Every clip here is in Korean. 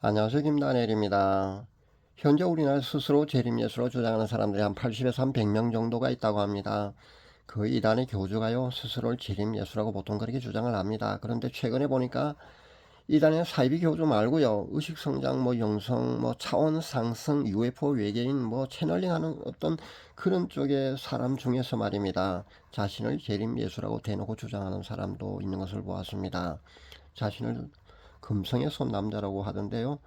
안녕하세요. 김다니엘입니다. 현재 우리나라 스스로 재림예수로 주장하는 사람들이 한 80에서 한 100명 정도가 있다고 합니다. 그 이단의 교주가요, 스스로를 재림예수라고 보통 그렇게 주장을 합니다. 그런데 최근에 보니까 이단의 사이비 교주 말고요, 의식성장, 영성, 차원 상승, UFO 외계인, 채널링 하는 어떤 그런 쪽의 사람 중에서 말입니다. 자신을 재림예수라고 대놓고 주장하는 사람도 있는 것을 보았습니다. 자신을 금성의 손 남자라고 하던데요.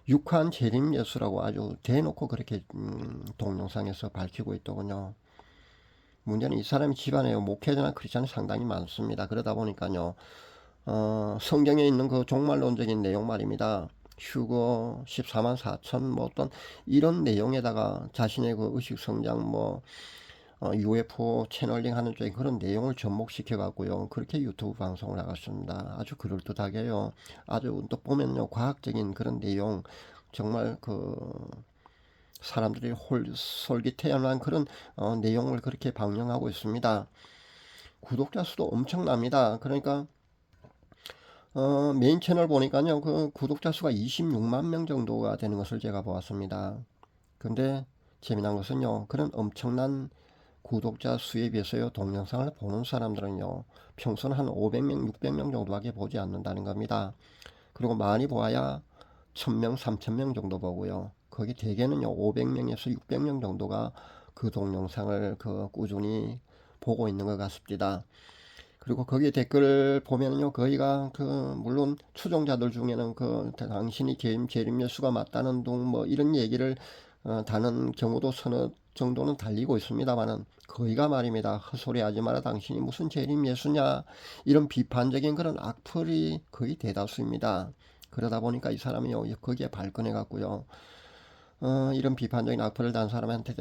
육한 재림 예수라고 아주 대놓고 그렇게 동영상에서 밝히고 있더군요. 문제는 이 사람이 집안에 목회자나 크리스찬이 상당히 많습니다. 그러다 보니까요, 성경에 있는 그 종말론적인 내용 말입니다. 휴거 14만 4천 어떤 이런 내용에다가 자신의 그 의식 성장 UFO 채널링 하는 쪽에 그런 내용을 접목시켜 갖고요, 그렇게 유튜브 방송을 나갔습니다. 아주 그럴듯하게요. 아주 또 보면요, 과학적인 그런 내용, 정말 그 사람들이 솔깃해할 그런 내용을 그렇게 방영하고 있습니다. 구독자 수도 엄청납니다. 그러니까 메인 채널 보니까요, 그 구독자 수가 26만 명 정도가 되는 것을 제가 보았습니다. 근데 재미난 것은요, 그런 엄청난 구독자 수에 비해서요, 동영상을 보는 사람들은요, 평소는 한 500명, 600명 정도밖에 보지 않는다는 겁니다. 그리고 많이 보아야 1000명, 3000명 정도 보고요. 거기 대개는요, 500명에서 600명 정도가 그 동영상을 꾸준히 보고 있는 것 같습니다. 그리고 거기에 댓글 보면요, 거기가 물론 추종자들 중에는 당신이 재림 예수가 맞다는 둥 이런 얘기를 다는 경우도 서너 정도는 달리고 있습니다만은, 거기가 말입니다, 헛소리 하지 마라, 당신이 무슨 재림 예수냐, 이런 비판적인 그런 악플이 거의 대다수입니다. 그러다 보니까 이 사람이요, 거기에 발끈해 갖고요, 이런 비판적인 악플을 단 사람한테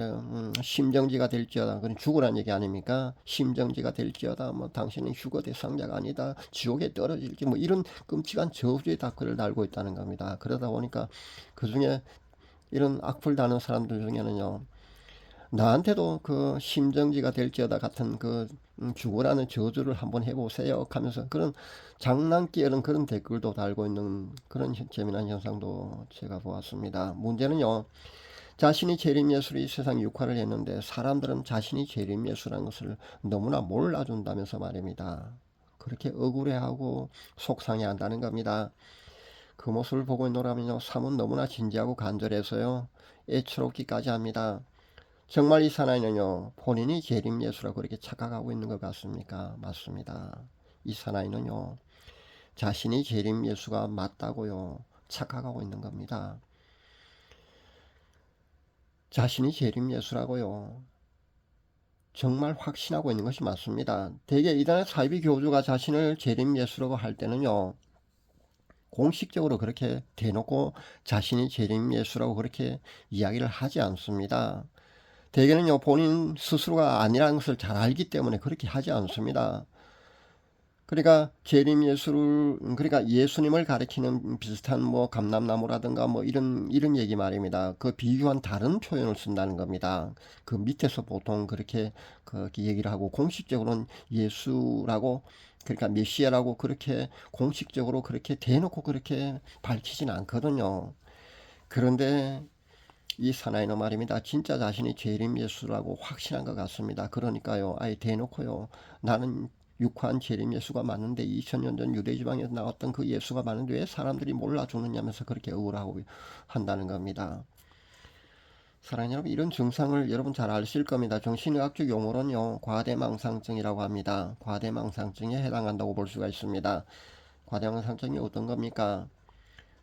심정지가 될지어다. 그건 죽으란 얘기 아닙니까? 심정지가 될지어다. 당신은 휴거 대상자가 아니다. 지옥에 떨어질지. 이런 끔찍한 저주의 댓글을 달고 있다는 겁니다. 그러다 보니까 그 중에 이런 악플 다는 사람들 중에는요, 나한테도 그 심정지가 될지어다 같은 죽으라는 저주를 한번 해보세요 하면서 그런 장난기 이런 그런 댓글도 달고 있는 그런 재미난 현상도 제가 보았습니다. 문제는요, 자신이 재림예수로 이 세상 육화를 했는데 사람들은 자신이 재림예수라는 것을 너무나 몰라준다면서 말입니다. 그렇게 억울해하고 속상해한다는 겁니다. 그 모습을 보고 있노라면요, 삶은 너무나 진지하고 간절해서요, 애처롭기까지 합니다. 정말 이 사나이는요, 본인이 재림예수라고 그렇게 착각하고 있는 것 같습니까? 맞습니다. 이 사나이는요, 자신이 재림예수가 맞다고요, 착각하고 있는 겁니다. 자신이 재림예수라고요, 정말 확신하고 있는 것이 맞습니다. 대개 이단의 사이비 교주가 자신을 재림예수라고 할 때는요, 공식적으로 그렇게 대놓고 자신이 재림예수라고 그렇게 이야기를 하지 않습니다. 대개는요, 본인 스스로가 아니라는 것을 잘 알기 때문에 그렇게 하지 않습니다. 그러니까 재림 예수를, 그러니까 예수님을 가리키는 비슷한 감람나무라든가 이런 얘기 말입니다. 그 비교한 다른 표현을 쓴다는 겁니다. 그 밑에서 보통 그렇게 얘기를 하고, 공식적으로는 예수라고, 그러니까 메시아라고 그렇게 공식적으로 그렇게 대놓고 그렇게 밝히진 않거든요. 그런데 이 사나이는 말입니다, 진짜 자신이 재림 예수라고 확신한 것 같습니다. 그러니까요, 아예 대놓고요, 나는 육한 재림 예수가 맞는데, 2000년 전 유대 지방에서 나왔던 그 예수가 맞는데 왜 사람들이 몰라주느냐면서 그렇게 억울하고 한다는 겁니다. 사랑하는 여러분, 이런 증상을 여러분 잘 아실 겁니다. 정신의학적 용어로는요, 과대망상증이라고 합니다. 과대망상증에 해당한다고 볼 수가 있습니다. 과대망상증이 어떤 겁니까?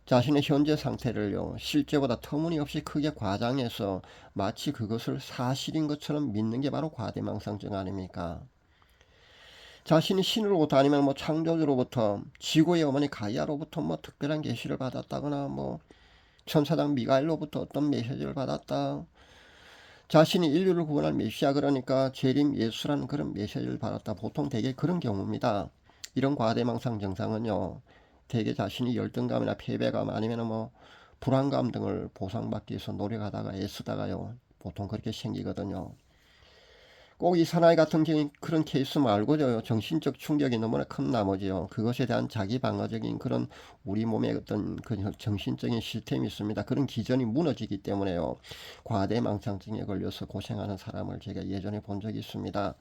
자신의 현재 상태를요, 실제보다 터무니없이 크게 과장해서 마치 그것을 사실인 것처럼 믿는 게 바로 과대망상증 아닙니까? 자신이 신으로부터 아니면 창조주로부터, 지구의 어머니 가이아로부터 특별한 계시를 받았다거나 천사장 미가엘로부터 어떤 메시지를 받았다, 자신이 인류를 구원할 메시아, 그러니까 재림 예수라는 그런 메시지를 받았다, 보통 대개 그런 경우입니다. 이런 과대망상 증상은요, 대개 자신이 열등감이나 패배감 아니면 불안감 등을 보상받기 위해서 노력하다가 애쓰다가요, 보통 그렇게 생기거든요. 꼭 이 사나이 같은 그런 케이스 말고요. 정신적 충격이 너무나 큰 나머지요. 그것에 대한 자기 방어적인 그런 우리 몸의 어떤 그 정신적인 시스템이 있습니다. 그런 기전이 무너지기 때문에요. 과대망상증에 걸려서 고생하는 사람을 제가 예전에 본 적이 있습니다.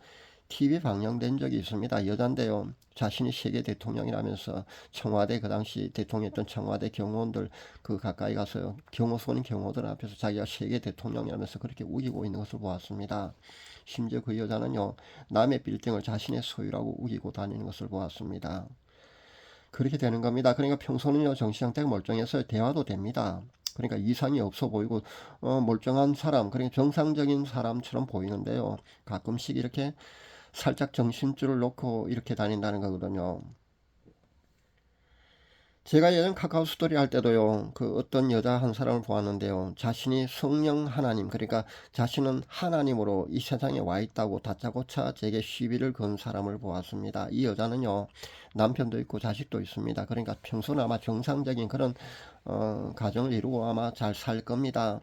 TV 방영된 적이 있습니다. 여잔데요. 자신이 세계 대통령이라면서 청와대 그 당시 대통령이었던 청와대 경호원들 그 가까이 가서 경호선인 경호들 앞에서 자기가 세계 대통령이라면서 그렇게 우기고 있는 것을 보았습니다. 심지어 그 여자는요. 남의 빌딩을 자신의 소유라고 우기고 다니는 것을 보았습니다. 그렇게 되는 겁니다. 그러니까 평소는요. 정신 상태가 멀쩡해서 대화도 됩니다. 그러니까 이상이 없어 보이고 멀쩡한 사람, 그러니까 정상적인 사람처럼 보이는데요. 가끔씩 이렇게 살짝 정신줄을 놓고 이렇게 다닌다는 거거든요. 제가 예전 카카오 스토리 할 때도요, 그 어떤 여자 한 사람을 보았는데요. 자신이 성령 하나님, 그러니까 자신은 하나님으로 이 세상에 와 있다고 다짜고짜 제게 시비를 건 사람을 보았습니다. 이 여자는요, 남편도 있고 자식도 있습니다. 그러니까 평소는 아마 정상적인 그런, 가정을 이루고 아마 잘 살 겁니다.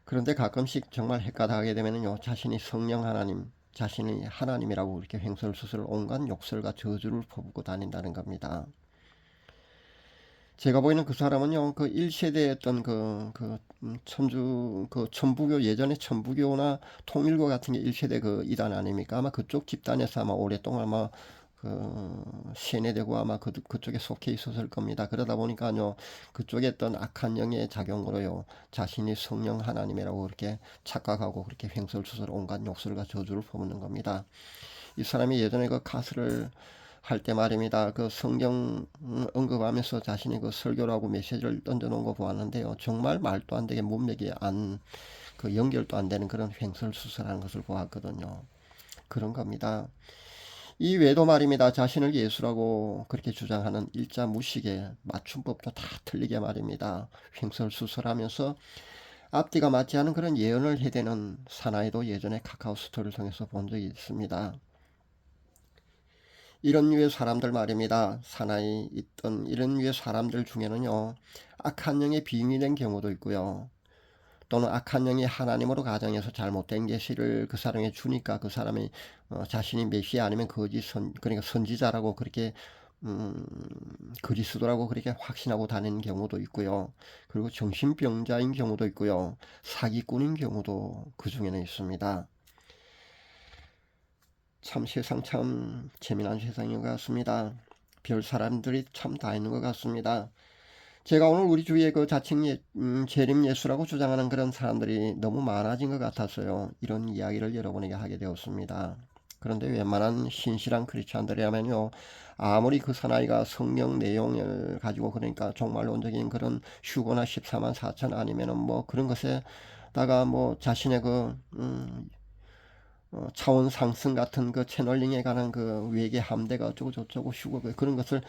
그런데 가끔씩 정말 헷가닥하게 되면요, 자신이 성령 하나님, 자신이 하나님이라고 이렇게 횡설수설 온갖 욕설과 저주를 퍼붓고 다닌다는 겁니다. 제가 보이는 그 사람은요, 그 1세대였던 천부교, 예전에 천부교나 통일교 같은 게 1세대 그 이단 아닙니까? 아마 그쪽 집단에서 아마 오랫동안 아마 세뇌되고 아마 그쪽에 속해 있었을 겁니다. 그러다 보니까요, 그쪽에 어떤 악한 영의 작용으로요, 자신이 성령 하나님이라고 그렇게 착각하고 그렇게 횡설수설 온갖 욕설과 저주를 퍼붓는 겁니다. 이 사람이 예전에 그 가스를 할 때 말입니다. 그 성경 언급하면서 자신이 그 설교라고 메시지를 던져놓은 거 보았는데요. 정말 말도 안 되게 문맥이 그 연결도 안 되는 그런 횡설수설하는 것을 보았거든요. 그런 겁니다. 이 외에도 말입니다. 자신을 예수라고 그렇게 주장하는 일자 무식의 맞춤법도 다 틀리게 말입니다. 횡설수설하면서 앞뒤가 맞지 않은 그런 예언을 해대는 사나이도 예전에 카카오 스토리를 통해서 본 적이 있습니다. 이런 류의 사람들 말입니다. 사나이 있던 이런 류의 사람들 중에는요, 악한 영에 빙의된 경우도 있고요. 또는 악한 영이 하나님으로 가정해서 잘못된 계시를 그 사람에 주니까 그 사람이 자신이 메시아 아니면 그러니까 선지자라고 그렇게 그리스도라고 그렇게 확신하고 다니는 경우도 있고요. 그리고 정신병자인 경우도 있고요. 사기꾼인 경우도 그 중에는 있습니다. 참 세상 참 재미난 세상인 것 같습니다. 별 사람들이 참 다 있는 것 같습니다. 제가 오늘 우리 주위에 그 자칭 재림 예수라고 주장하는 그런 사람들이 너무 많아진 것 같아서요. 이런 이야기를 여러분에게 하게 되었습니다. 그런데 웬만한 신실한 크리스찬들이라면요. 아무리 그 사나이가 성경 내용을 가지고 그러니까 종말론적인 그런 휴거나 14만 4천 아니면은 뭐 그런 것에다가 뭐 자신의 차원 상승 같은 그 채널링에 관한 그 외계 함대가 어쩌고 저쩌고 휴거 그런 것을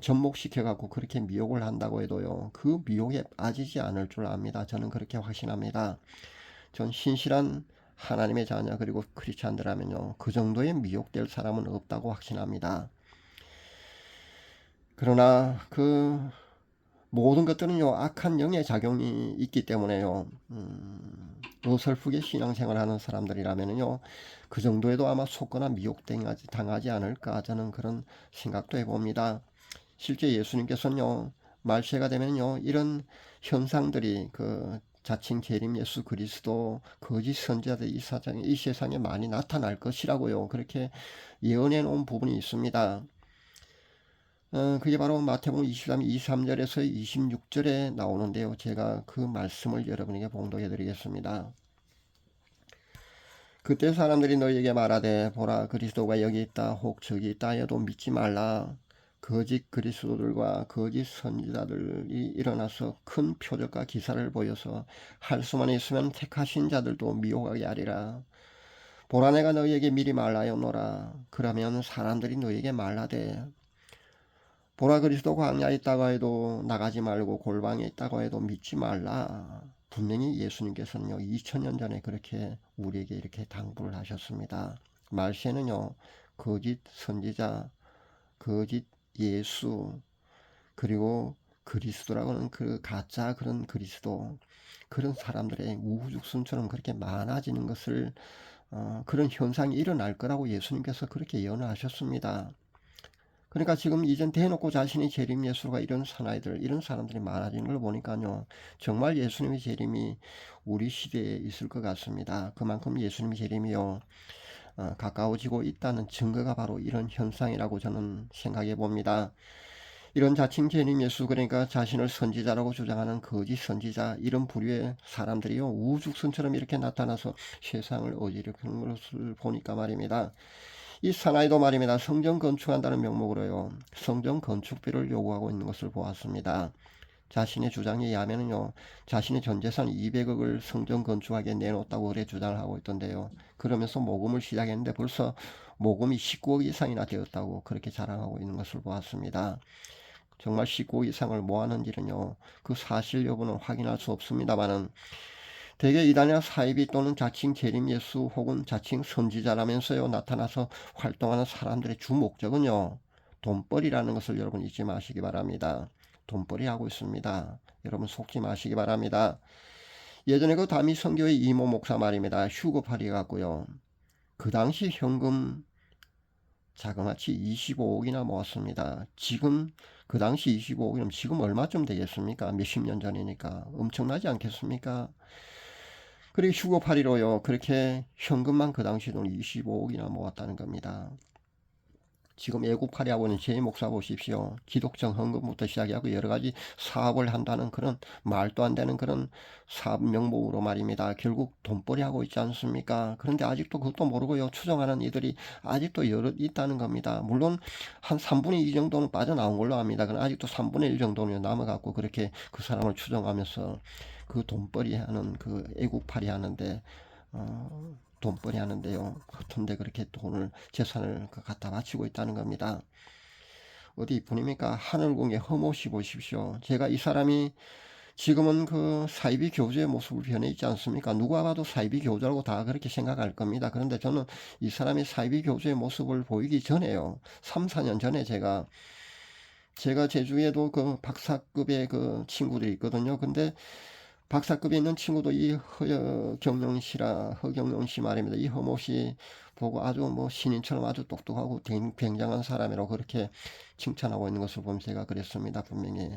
접목시켜 갖고 그렇게 미혹을 한다고 해도요. 그 미혹에 빠지지 않을 줄 압니다. 저는 그렇게 확신합니다. 전 신실한 하나님의 자녀 그리고 크리스찬들하면요. 그 정도의 미혹될 사람은 없다고 확신합니다. 그러나 그 모든 것들은요 악한 영의 작용이 있기 때문에요. 어설프게 신앙생활하는 사람들이라면요 그 정도에도 아마 속거나 미혹당하지 않을까 저는 그런 생각도 해봅니다. 실제 예수님께서는요 말세가 되면요 이런 현상들이 그 자칭 재림 예수 그리스도 거짓 선지자들 이 세상에 많이 나타날 것이라고요 그렇게 예언해 놓은 부분이 있습니다. 그게 바로 마태복음 23절에서 26절에 나오는데요. 제가 그 말씀을 여러분에게 봉독해 드리겠습니다. 그때 사람들이 너희에게 말하되 보라 그리스도가 여기 있다 혹 저기 있다 해도 믿지 말라. 거짓 그리스도들과 거짓 선지자들이 일어나서 큰 표적과 기사를 보여서 할 수만 있으면 택하신 자들도 미혹하게 하리라. 보라 내가 너희에게 미리 말하였노라. 그러면 사람들이 너희에게 말하되 보라 그리스도 광야에 있다고 해도 나가지 말고 골방에 있다고 해도 믿지 말라. 분명히 예수님께서는요 2000년 전에 그렇게 우리에게 이렇게 당부를 하셨습니다. 말세는요 거짓 선지자, 거짓 예수, 그리고 그리스도라고는 그 가짜 그런 그리스도 그런 사람들의 우후죽순처럼 그렇게 많아지는 것을 그런 현상이 일어날 거라고 예수님께서 그렇게 예언을 하셨습니다. 그러니까 지금 이젠 대놓고 자신이 재림 예수가 이런 사나이들, 이런 사람들이 많아지는 걸 보니까요, 정말 예수님의 재림이 우리 시대에 있을 것 같습니다. 그만큼 예수님의 재림이요, 가까워지고 있다는 증거가 바로 이런 현상이라고 저는 생각해 봅니다. 이런 자칭 재림 예수, 그러니까 자신을 선지자라고 주장하는 거짓 선지자, 이런 부류의 사람들이요, 우죽순처럼 이렇게 나타나서 세상을 어지럽히는 것을 보니까 말입니다. 이 사나이도 말입니다. 성전 건축한다는 명목으로요, 성전 건축비를 요구하고 있는 것을 보았습니다. 자신의 주장에 의하면요, 자신의 전 재산 200억을 성전 건축하게 내놓았다고 그래 주장을 하고 있던데요. 그러면서 모금을 시작했는데 벌써 모금이 19억 이상이나 되었다고 그렇게 자랑하고 있는 것을 보았습니다. 정말 19억 이상을 모았는지는요, 그 사실 여부는 확인할 수 없습니다만은, 대개 이단이나 사이비 또는 자칭 재림 예수 혹은 자칭 선지자라면서요 나타나서 활동하는 사람들의 주 목적은요, 돈벌이라는 것을 여러분 잊지 마시기 바랍니다. 돈벌이 하고 있습니다. 여러분 속지 마시기 바랍니다. 예전에 그 다미 선교의 이모 목사 말입니다. 휴급하리 갖고요, 그 당시 현금 자그마치 25억이나 모았습니다. 지금 그 당시 25억이면 지금 얼마쯤 되겠습니까? 몇십 년 전이니까 엄청나지 않겠습니까? 그리고 휴고팔이로요, 그렇게 현금만 그 당시 돈 25억이나 모았다는 겁니다. 지금 애국팔이 하고 있는 제 목사 보십시오. 기독정 헌금부터 시작하고 여러 가지 사업을 한다는 그런 말도 안 되는 그런 사업 명목으로 말입니다. 결국 돈벌이 하고 있지 않습니까? 그런데 아직도 그것도 모르고요, 추정하는 이들이 아직도 여럿 있다는 겁니다. 물론 한 3분의 2 정도는 빠져나온 걸로 압니다. 그럼 아직도 3분의 1 정도는 남아갖고 그렇게 그 사람을 추정하면서 그 돈벌이 하는 그 애국팔이 하는데, 돈벌이 하는데요, 같은데 그렇게 돈을, 재산을 갖다 바치고 있다는 겁니다. 어디 이뿐입니까? 하늘궁의 허모씨 보십시오. 제가 이 사람이 지금은 그 사이비 교주의 모습을 변해 있지 않습니까? 누가 봐도 사이비 교주라고 다 그렇게 생각할 겁니다. 그런데 저는 이 사람이 사이비 교주의 모습을 보이기 전에요, 3, 4년 전에 제가 제주에도 그 박사급의 그 친구들이 있거든요. 근데 박사급에 있는 친구도 이 허경영 씨 말입니다. 이 허모 씨 보고 아주 뭐 신인처럼 아주 똑똑하고 굉장한 사람이라고 그렇게 칭찬하고 있는 것을 보면 제가 그랬습니다. 분명히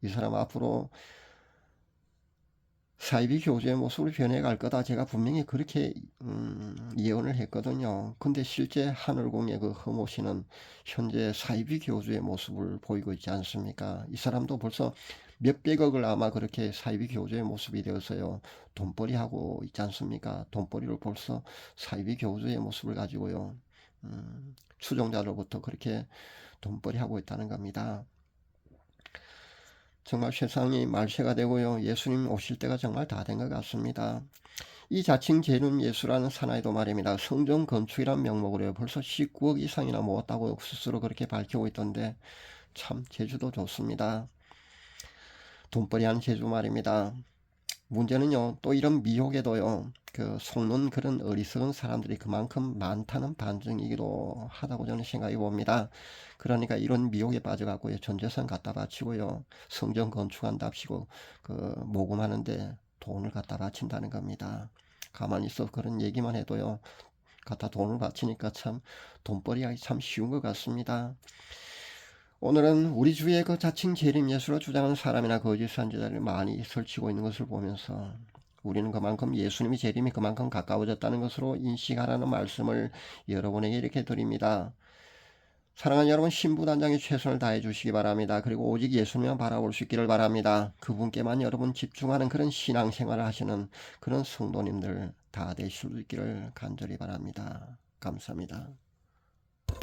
이 사람 앞으로 사이비 교주의 모습으로 변해갈 거다, 제가 분명히 그렇게 예언을 했거든요. 근데 실제 하늘궁의 그 허모 씨는 현재 사이비 교주의 모습을 보이고 있지 않습니까? 이 사람도 벌써 몇백억을 아마 그렇게 사이비 교주의 모습이 되어서요, 돈벌이 하고 있지 않습니까? 돈벌이를 벌써 사이비 교주의 모습을 가지고요, 추종자로부터 그렇게 돈벌이 하고 있다는 겁니다. 정말 세상이 말세가 되고요, 예수님 오실 때가 정말 다 된 것 같습니다. 이 자칭 재림 예수라는 사나이도 말입니다. 성전 건축이란 명목으로 벌써 19억 이상이나 모았다고 스스로 그렇게 밝히고 있던데, 참 제주도 좋습니다. 돈벌이하는 제주 말입니다. 문제는요, 또 이런 미혹에도요, 그 속는 그런 어리석은 사람들이 그만큼 많다는 반증이기도 하다고 저는 생각해 봅니다. 그러니까 이런 미혹에 빠져갖고요, 전재산 갖다 바치고요, 성전 건축한답시고 그 모금하는데 돈을 갖다 바친다는 겁니다. 가만히 있어 그런 얘기만 해도요, 갖다 돈을 바치니까 참 돈벌이하기 참 쉬운 것 같습니다. 오늘은 우리 주위에 그 자칭 재림 예수로 주장하는 사람이나 거짓 선지자를 많이 설치고 있는 것을 보면서, 우리는 그만큼 예수님이 재림이 그만큼 가까워졌다는 것으로 인식하라는 말씀을 여러분에게 이렇게 드립니다. 사랑하는 여러분, 신부단장에 최선을 다해 주시기 바랍니다. 그리고 오직 예수님만 바라볼 수 있기를 바랍니다. 그분께만 여러분 집중하는 그런 신앙생활을 하시는 그런 성도님들 다 되실 수 있기를 간절히 바랍니다. 감사합니다.